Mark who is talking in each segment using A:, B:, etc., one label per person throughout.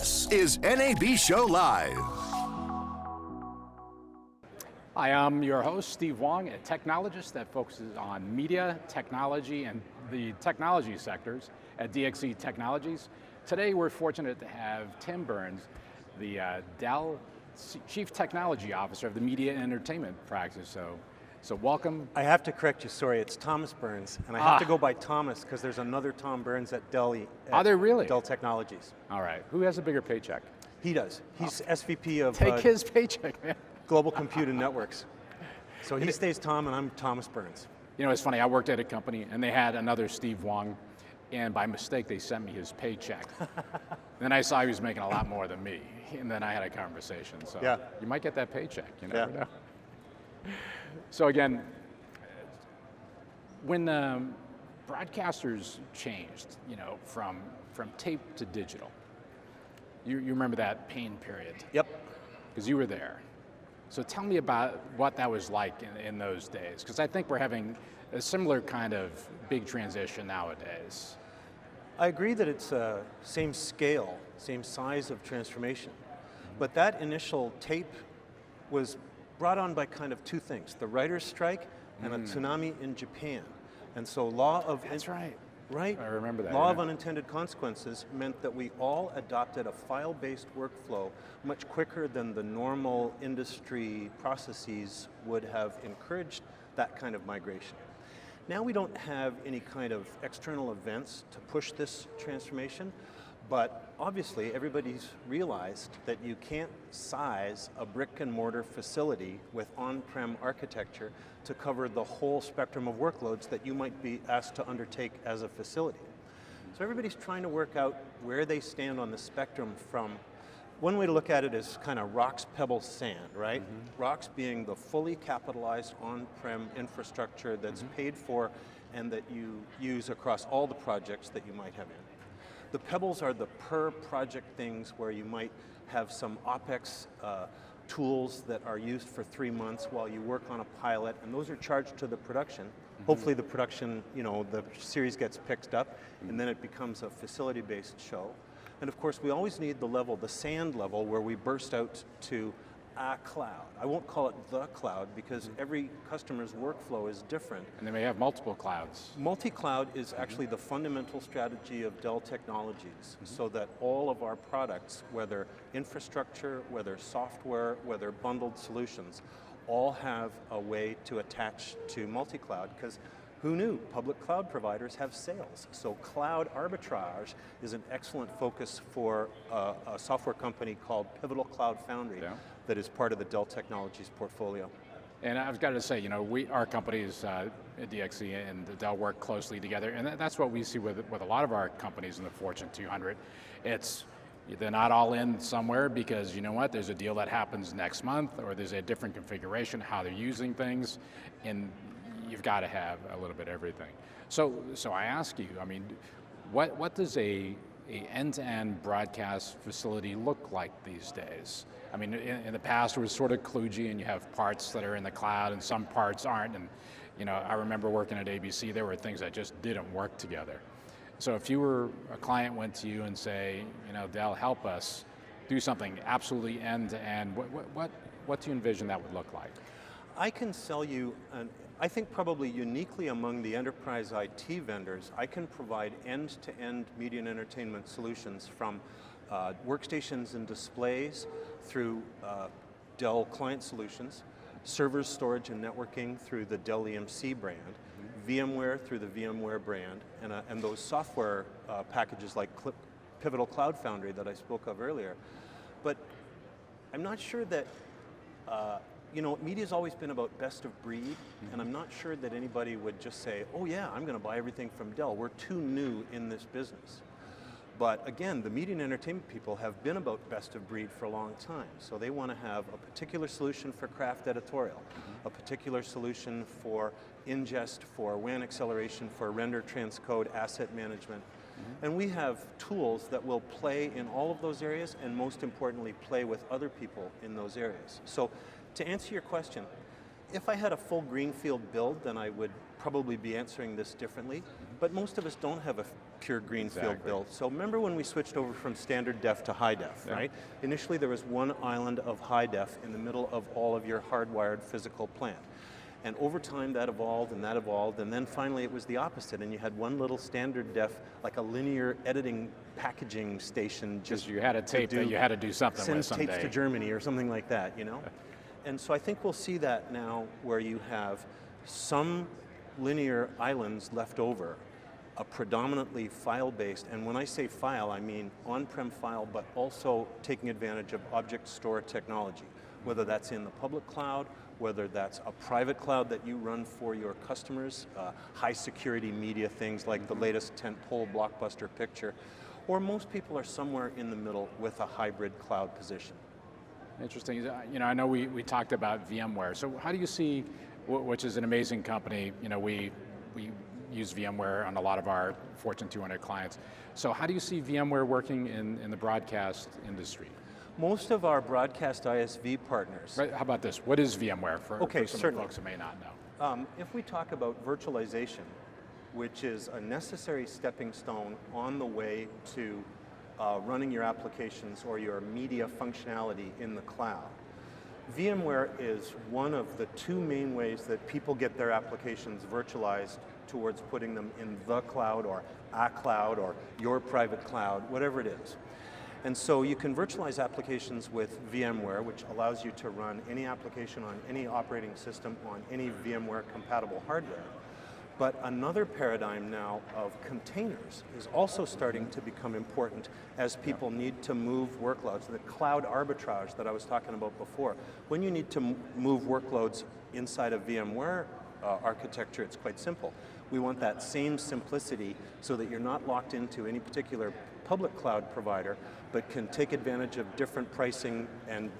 A: This is NAB Show Live.
B: Hi, I'm your host, Steve Wong, a technologist that focuses on media, technology, and the technology sectors at DXC Technologies. Today, we're fortunate to have Tim Burns, the Dell Chief Technology Officer of the Media and Entertainment practice. So welcome.
C: I have to correct you, sorry, it's Thomas Burns, and I have to go by Thomas because there's another Tom Burns at Dell.
B: Are there really?
C: Dell Technologies.
B: All right, who has a bigger paycheck?
C: He does. He's SVP of
B: Take his paycheck, man.
C: Global Compute and Networks. So he stays Tom, and I'm Thomas Burns.
B: You know, it's funny, I worked at a company and they had another Steve Wong, and by mistake they sent me his paycheck. Then I saw he was making a lot more than me, and then I had a conversation. So
C: yeah.
B: You might get that paycheck, you never know. So again, when broadcasters changed, you know, from tape to digital, you remember that pain period?
C: Yep.
B: Because you were there. So tell me about what that was like in those days, because I think we're having a similar kind of big transition nowadays.
C: I agree that it's same scale, same size of transformation, but that initial tape was brought on by kind of two things, the writer's strike and a tsunami in Japan. And so
B: That's right.
C: Right?
B: I remember that.
C: Law of unintended consequences meant that we all adopted a file-based workflow much quicker than the normal industry processes would have encouraged that kind of migration. Now we don't have any kind of external events to push this transformation, but obviously everybody's realized that you can't size a brick and mortar facility with on-prem architecture to cover the whole spectrum of workloads that you might be asked to undertake as a facility. So everybody's trying to work out where they stand on the spectrum from, one way to look at it is kind of rocks, pebbles, sand, right? Rocks being the fully capitalized on-prem infrastructure that's paid for and that you use across all the projects that you might have in. The pebbles are the per project things where you might have some OpEx tools that are used for 3 months while you work on a pilot, and those are charged to the production. Hopefully the production, you know, the series gets picked up, and then it becomes a facility-based show. And of course, we always need the level, the sand level, where we burst out to a cloud. I won't call it the cloud because every customer's workflow is different.
B: And they may have multiple clouds.
C: Multi-cloud is actually the fundamental strategy of Dell Technologies, so that all of our products, whether infrastructure, whether software, whether bundled solutions, all have a way to attach to multi-cloud, because who knew? Public cloud providers have sales. So cloud arbitrage is an excellent focus for a software company called Pivotal Cloud Foundry that is part of the Dell Technologies portfolio.
B: And I've got to say, you know, our companies at DXC and Dell work closely together, and that's what we see with a lot of our companies in the Fortune 200. They're not all in somewhere because, you know what, there's a deal that happens next month, or there's a different configuration, how they're using things, and you've got to have a little bit of everything. So I ask you, I mean, what does a end-to-end broadcast facility look like these days? I mean, in the past it was sort of kludgy, and you have parts that are in the cloud and some parts aren't, and you know, I remember working at ABC, there were things that just didn't work together. So if you were, a client went to you and say, you know, Dell, help us do something absolutely end-to-end, what do you envision that would look like?
C: I can sell you, I think probably uniquely among the enterprise IT vendors, I can provide end-to-end media and entertainment solutions from workstations and displays through Dell Client Solutions, servers, storage, and networking through the Dell EMC brand, VMware through the VMware brand, and those software packages like Pivotal Cloud Foundry that I spoke of earlier. But I'm not sure that, you know, media's always been about best of breed, and I'm not sure that anybody would just say, oh yeah, I'm going to buy everything from Dell. We're too new in this business. But again, the media and entertainment people have been about best of breed for a long time. So they want to have a particular solution for craft editorial, a particular solution for ingest, for WAN acceleration, for render transcode, asset management. And we have tools that will play in all of those areas, and most importantly, play with other people in those areas. So to answer your question, If I had a full greenfield build, then I would probably be answering this differently, but most of us don't have a pure greenfield build. So remember when we switched over from standard def to high def, right? Initially there was one island of high def in the middle of all of your hardwired physical plant. And over time that evolved, and then finally it was the opposite, and you had one little standard def, like a linear editing packaging station. Just
B: you had a tape that you had to do something with someday.
C: Send tapes to Germany or something like that, you know? And so I think we'll see that now where you have some linear islands left over, a predominantly file-based, and when I say file, I mean on-prem file, but also taking advantage of object store technology, whether that's in the public cloud, whether that's a private cloud that you run for your customers, high security media things like the latest tentpole blockbuster picture, or most people are somewhere in the middle with a hybrid cloud position.
B: Interesting. You know, I know we talked about VMware. So how do you see, which is an amazing company, you know, we use VMware on a lot of our Fortune 200 clients. So how do you see VMware working in the broadcast industry?
C: Most of our broadcast ISV partners.
B: Right, how about this? What is VMware for some folks who may not know?
C: If we talk about virtualization, which is a necessary stepping stone on the way to running your applications or your media functionality in the cloud, VMware is one of the two main ways that people get their applications virtualized towards putting them in the cloud or a cloud or your private cloud, whatever it is. And so you can virtualize applications with VMware, which allows you to run any application on any operating system on any VMware compatible hardware. But another paradigm now of containers is also starting to become important as people need to move workloads. The cloud arbitrage that I was talking about before. When you need to move workloads inside of VMware architecture, it's quite simple. We want that same simplicity so that you're not locked into any particular public cloud provider, but can take advantage of different pricing and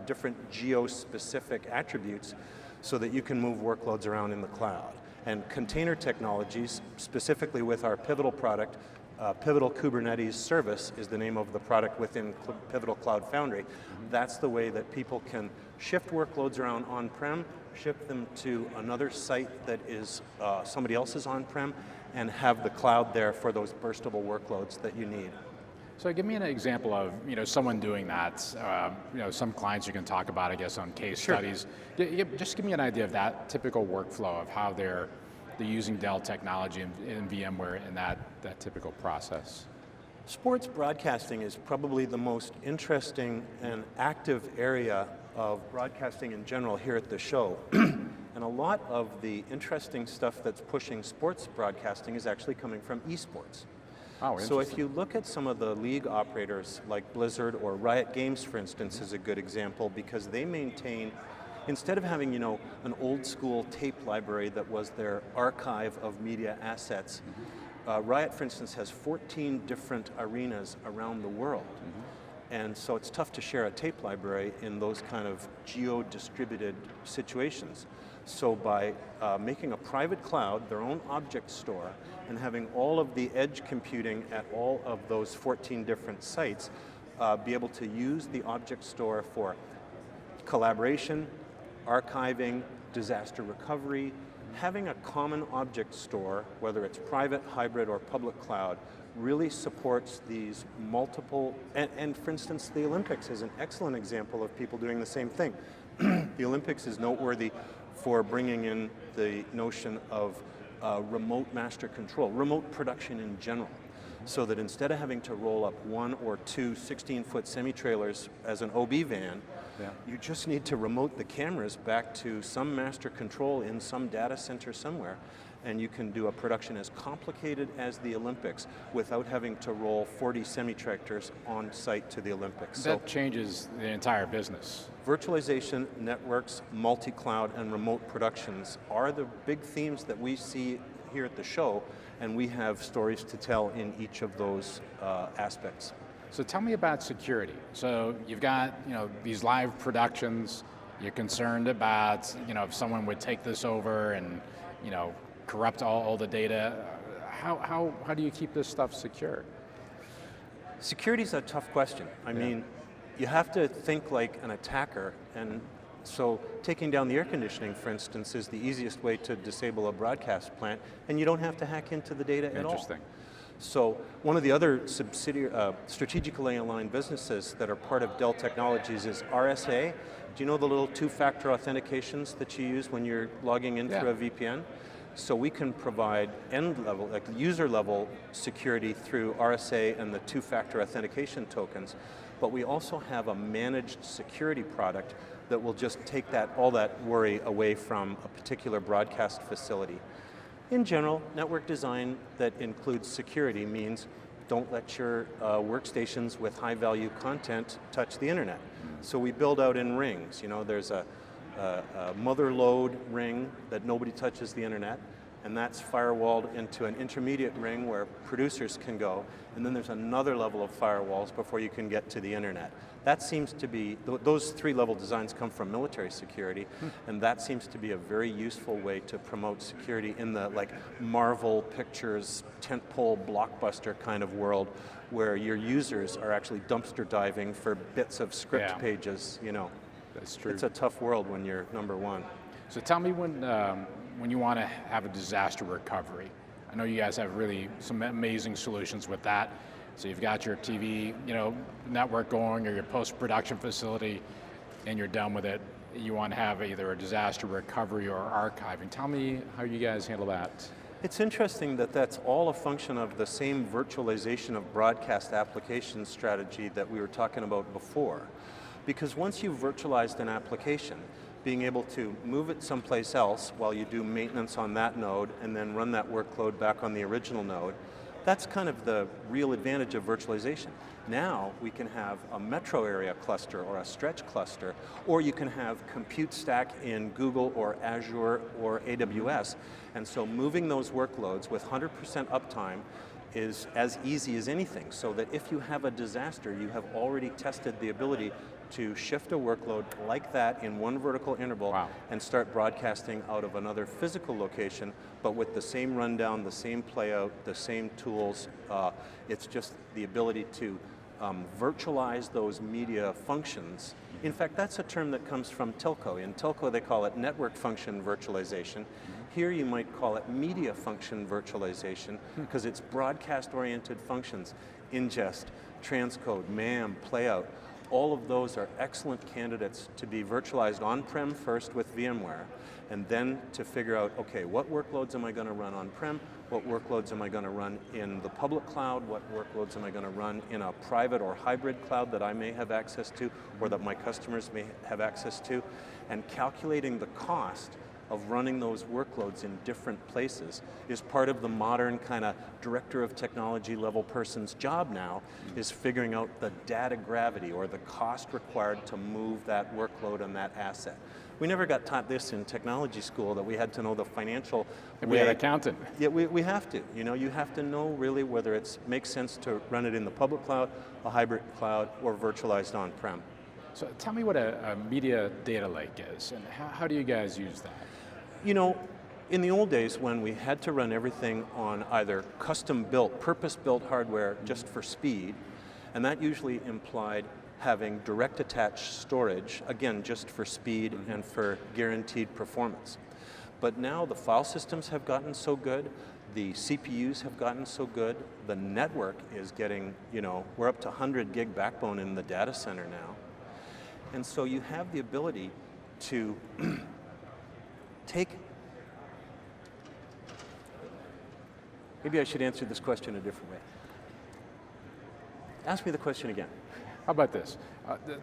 C: different geo-specific attributes so that you can move workloads around in the cloud. And container technologies, specifically with our Pivotal product, Pivotal Kubernetes Service is the name of the product within Pivotal Cloud Foundry. That's the way that people can shift workloads around on-prem, shift them to another site that is somebody else's on-prem, and have the cloud there for those burstable workloads that you need.
B: So give me an example of someone doing that. Some clients you can talk about, I guess, on case studies. Just give me an idea of that typical workflow of how they're using Dell technology in VMware in that typical process.
C: Sports broadcasting is probably the most interesting and active area of broadcasting in general here at the show. And a lot of the interesting stuff that's pushing sports broadcasting is actually coming from esports.
B: Oh,
C: so if you look at some of the league operators like Blizzard or Riot Games, for instance, is a good example because they maintain, instead of having an old school tape library that was their archive of media assets, Riot, for instance, has 14 different arenas around the world. And so it's tough to share a tape library in those kind of geo-distributed situations. So by making a private cloud, their own object store, and having all of the edge computing at all of those 14 different sites, be able to use the object store for collaboration, archiving, disaster recovery, having a common object store, whether it's private, hybrid, or public cloud, really supports these multiple, and for instance, the Olympics is an excellent example of people doing the same thing. The Olympics is noteworthy for bringing in the notion of remote master control, remote production in general, so that instead of having to roll up one or two 16-foot semi-trailers as an OB van, you just need to remote the cameras back to some master control in some data center somewhere, and you can do a production as complicated as the Olympics without having to roll 40 semi-tractors on site to the Olympics.
B: That changes the entire business.
C: Virtualization, networks, multi-cloud, and remote productions are the big themes that we see here at the show, and we have stories to tell in each of those aspects.
B: So tell me about security. So you've got these live productions. You're concerned about if someone would take this over and corrupt all the data. How do you keep this stuff secure?
C: Security is a tough question. I mean, you have to think like an attacker, and So taking down the air conditioning, for instance, is the easiest way to disable a broadcast plant, and you don't have to hack into the data at all.
B: Interesting.
C: So one of the other strategically aligned businesses that are part of Dell Technologies is RSA. Do you know the little two-factor authentications that you use when you're logging in through a VPN? So we can provide end-level, like user-level security through RSA and the two-factor authentication tokens, but we also have a managed security product that will just take all that worry away from a particular broadcast facility. In general, network design that includes security means don't let your workstations with high-value content touch the internet. So we build out in rings. You know, there's a mother load ring that nobody touches the internet, and that's firewalled into an intermediate ring where producers can go, and then there's another level of firewalls before you can get to the internet. That seems to be, those three-level designs come from military security, and that seems to be a very useful way to promote security in the Marvel Pictures tentpole blockbuster kind of world, where your users are actually dumpster diving for bits of script pages, you know.
B: That's true.
C: It's a tough world when you're number one.
B: So tell me when you want to have a disaster recovery. I know you guys have really some amazing solutions with that. So you've got your TV, network going, or your post-production facility, and you're done with it. You want to have either a disaster recovery or archiving. Tell me how you guys handle that.
C: It's interesting that that's all a function of the same virtualization of broadcast application strategy that we were talking about before. Because once you've virtualized an application, being able to move it someplace else while you do maintenance on that node and then run that workload back on the original node, that's kind of the real advantage of virtualization. Now we can have a metro area cluster or a stretch cluster, or you can have compute stack in Google or Azure or AWS. And so moving those workloads with 100% uptime is as easy as anything, so that if you have a disaster, you have already tested the ability to shift a workload like that in one vertical interval and start broadcasting out of another physical location, but with the same rundown, the same playout, the same tools. It's just the ability to virtualize those media functions. In fact, that's a term that comes from telco. In telco, they call it network function virtualization. Here you might call it media function virtualization, because it's broadcast-oriented functions, ingest, transcode, MAM, playout. All of those are excellent candidates to be virtualized on-prem first with VMware, and then to figure out, okay, what workloads am I going to run on-prem? What workloads am I going to run in the public cloud? What workloads am I going to run in a private or hybrid cloud that I may have access to, or that my customers may have access to? And calculating the cost of running those workloads in different places is part of the modern kind of director of technology level person's job now, is figuring out the data gravity or the cost required to move that workload and that asset. We never got taught this in technology school, that we had to know the financial
B: and we had an accountant.
C: Yeah, we have to. You have to know really whether it makes sense to run it in the public cloud, a hybrid cloud, or virtualized on-prem.
B: So tell me what a media data lake is, and how do you guys use that?
C: In the old days, when we had to run everything on either custom-built, purpose-built hardware just for speed, and that usually implied having direct attached storage, again, just for speed and for guaranteed performance. But now the file systems have gotten so good, the CPUs have gotten so good, the network is getting, we're up to 100 gig backbone in the data center now. And so you have the ability to maybe I should answer this question a different way. Ask me the question again.
B: How about this?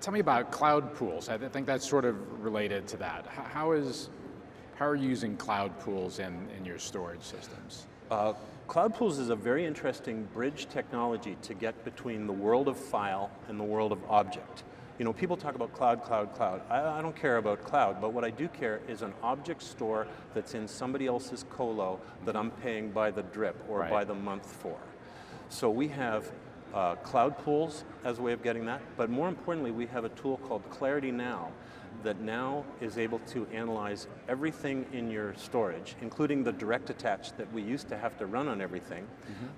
B: Tell me about cloud pools. I think that's sort of related to that. How are you using cloud pools in your storage systems?
C: Cloud pools is a very interesting bridge technology to get between the world of file and the world of object. People talk about cloud, cloud, cloud. I don't care about cloud, but what I do care is an object store that's in somebody else's colo that I'm paying by the drip or by the month for. So we have cloud pools as a way of getting that, but more importantly, we have a tool called Clarity Now that now is able to analyze everything in your storage, including the direct attach that we used to have to run on everything,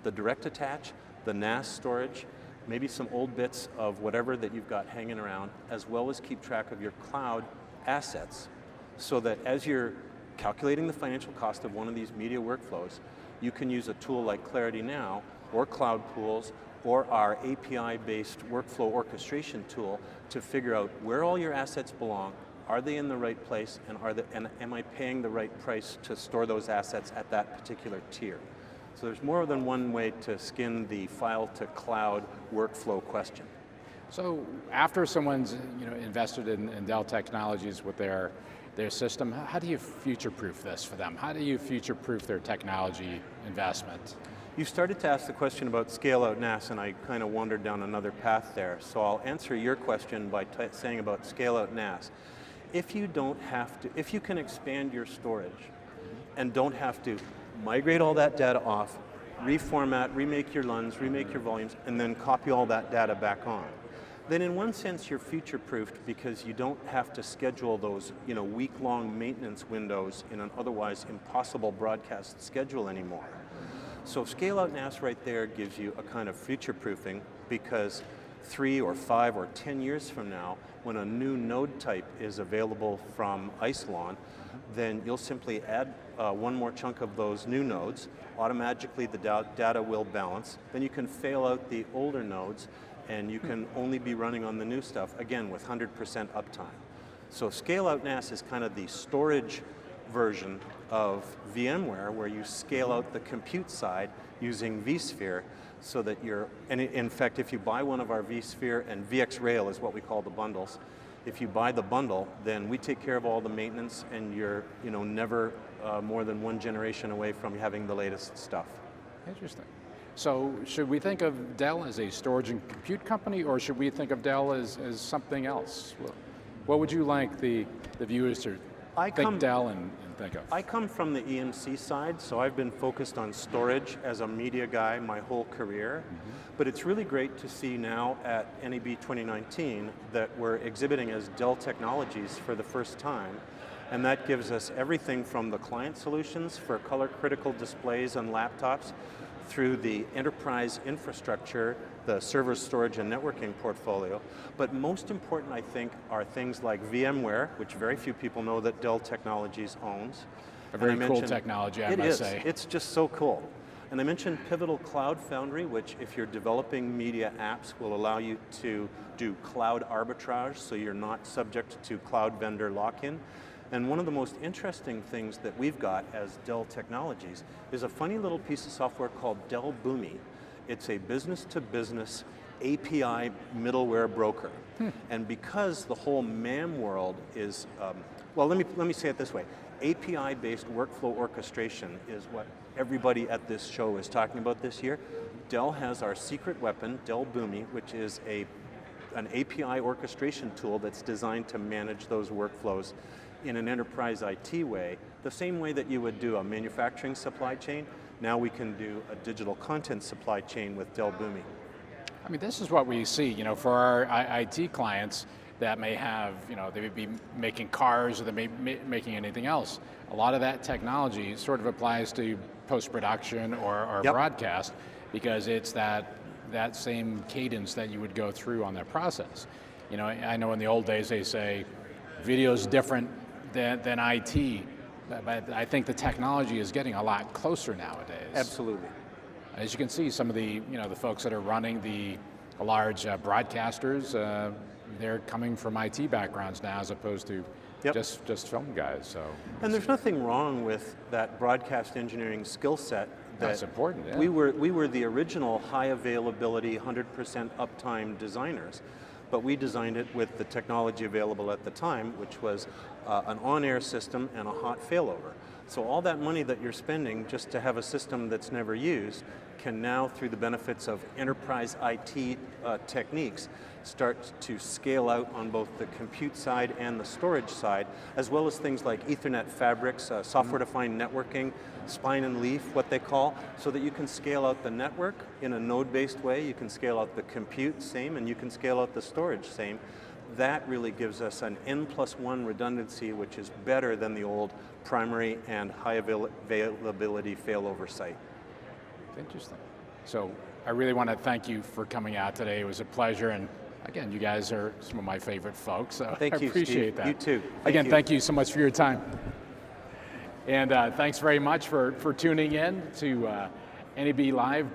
C: the direct attach, the NAS storage, maybe some old bits of whatever that you've got hanging around, as well as keep track of your cloud assets so that as you're calculating the financial cost of one of these media workflows, you can use a tool like Clarity Now or Cloud Pools or our API-based workflow orchestration tool to figure out where all your assets belong, are they in the right place, and am I paying the right price to store those assets at that particular tier? So there's more than one way to skin the file to cloud workflow question.
B: So after someone's invested in Dell Technologies with their system, how do you future-proof this for them? How do you future-proof their technology investment?
C: You started to ask the question about scale-out NAS, and I kind of wandered down another path there. So I'll answer your question by saying about scale-out NAS. If you can expand your storage and don't have to migrate all that data off, reformat, remake your LUNs, remake your volumes, and then copy all that data back on, then in one sense you're future-proofed because you don't have to schedule those week-long maintenance windows in an otherwise impossible broadcast schedule anymore. So scale-out NAS right there gives you a kind of future-proofing because 3 or 5 or 10 years from now, when a new node type is available from Isilon, then you'll simply add one more chunk of those new nodes. Automatically the data will balance. Then you can fail out the older nodes and you can only be running on the new stuff, again with 100% uptime. So scale-out NAS is kind of the storage version of VMware where you scale out the compute side using vSphere so that and in fact if you buy one of our vSphere and VxRail is what we call the bundles, if you buy the bundle then we take care of all the maintenance and you're never more than one generation away from having the latest stuff.
B: Interesting. So should we think of Dell as a storage and compute company or should we think of Dell as something else? What would you like the viewers to think Dell and think of? I
C: come from the EMC side, so I've been focused on storage as a media guy my whole career. But it's really great to see now at NAB 2019 that we're exhibiting as Dell Technologies for the first time. And that gives us everything from the client solutions for color critical displays on laptops through the enterprise infrastructure, the server storage and networking portfolio. But most important, I think, are things like VMware, which very few people know that Dell Technologies owns.
B: A very cool technology, I must say.
C: It's just so cool. And I mentioned Pivotal Cloud Foundry, which if you're developing media apps will allow you to do cloud arbitrage, so you're not subject to cloud vendor lock-in. And one of the most interesting things that we've got as Dell Technologies is a funny little piece of software called Dell Boomi. It's a business-to-business API middleware broker. And because the whole MAM world is, well, let me say it this way. API-based workflow orchestration is what everybody at this show is talking about this year. Dell has our secret weapon, Dell Boomi, which is an API orchestration tool that's designed to manage those workflows in an enterprise IT way, the same way that you would do a manufacturing supply chain. Now we can do a digital content supply chain with Dell Boomi.
B: I mean, this is what we see, for our IT clients that may have, they may be making cars or they may be making anything else. A lot of that technology sort of applies to post-production or broadcast because it's that same cadence that you would go through on that process. I know in the old days they say video is different than IT, but I think the technology is getting a lot closer nowadays.
C: Absolutely.
B: As you can see, some of the the folks that are running the large broadcasters, they're coming from IT backgrounds now as opposed to just film guys. So.
C: And there's nothing wrong with that broadcast engineering skill set.
B: That's important. Yeah.
C: We were the original high availability, 100% uptime designers. But we designed it with the technology available at the time, which was an on-air system and a hot failover. So all that money that you're spending just to have a system that's never used can now, through the benefits of enterprise IT techniques, start to scale out on both the compute side and the storage side, as well as things like Ethernet fabrics, software-defined networking, spine and leaf, what they call, so that you can scale out the network in a node-based way, you can scale out the compute, same, and you can scale out the storage, same. That really gives us an N+1 redundancy, which is better than the old primary and high availability failover site.
B: Interesting. So I really want to thank you for coming out today. It was a pleasure, and Again, you guys are some of my favorite folks, so
C: Thank
B: I
C: you,
B: appreciate
C: Steve.
B: that.
C: You too.
B: Again, thank you so much for your time. And thanks very much for tuning in to NAB Live